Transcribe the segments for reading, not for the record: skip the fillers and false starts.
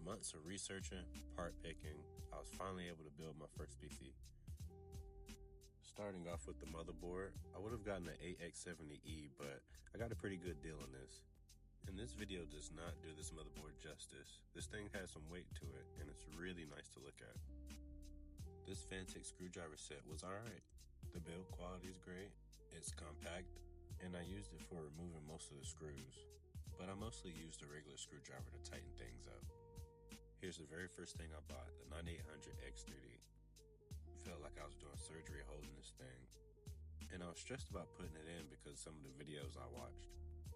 months of researching, part picking, I was finally able to build my first PC. Starting off with the motherboard, I would have gotten an AX70E, but I got a pretty good deal on this. And this video does not do this motherboard justice. This thing has some weight to it, and it's really nice to look at. This Phanteks screwdriver set was alright. The build quality is great, it's compact, and I used it for removing most of the screws. But I mostly used a regular screwdriver to tighten things up. Here's the very first thing I bought, the 9800X3D. Felt like I was doing surgery holding this thing, and I was stressed about putting it in because of some of the videos I watched.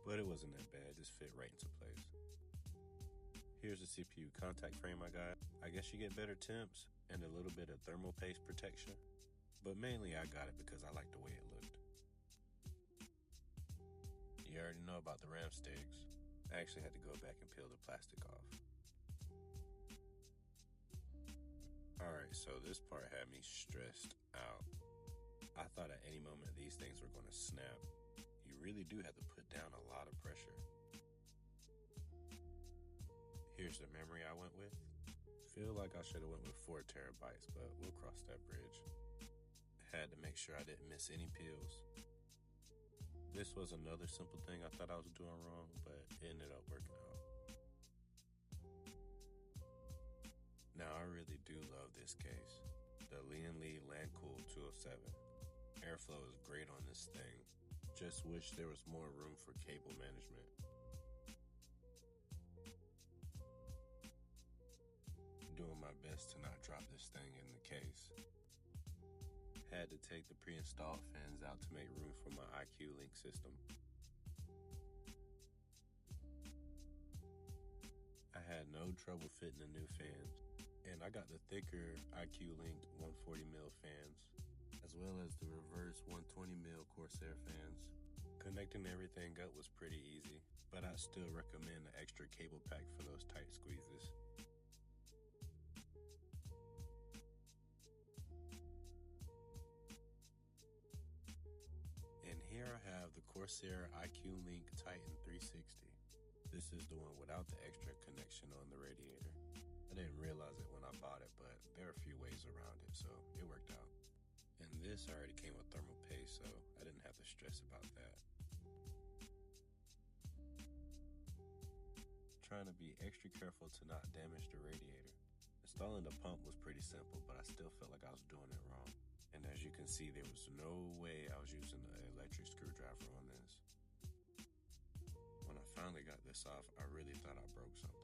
But it wasn't that bad, it just fit right into place. Here's the CPU contact frame I got. I guess you get better temps and a little bit of thermal paste protection, but mainly I got it because I liked the way it looked. You already know about the RAM sticks. I actually had to go back and peel the plastic off. Alright, so this part had me stressed out. I thought at any moment these things were going to snap. You really do have to put down a lot of pressure. Here's the memory I went with. Feel like I should have went with 4 terabytes, but we'll cross that bridge. Had to make sure I didn't miss any peels. This was another simple thing I thought I was doing wrong, but it ended up working out. Now I really do love this case. The Lian Li LanCool 207. Airflow is great on this thing. Just wish there was more room for cable management. Doing my best to not drop this thing in the case. Had to take the pre-installed fans out to make room for my IQ Link system. I had no trouble fitting the new fans, and I got the thicker IQ Link 140mm fans, as well as the reverse 120mm Corsair fans. Connecting everything up was pretty easy, but I still recommend the extra cable pack for those tight squeezes. And here I have the Corsair IQ Link Titan 360. This is the one without the extra connection on the radiator. I didn't realize it when I bought it, but there are a few ways around it, so it worked out. And this already came with thermal paste, so I didn't have to stress about that. Trying to be extra careful to not damage the radiator. Installing the pump was pretty simple, but I still felt like I was doing it wrong. And as you can see, there was no way I was using an electric screwdriver on this. When I finally got this off, I really thought I broke something.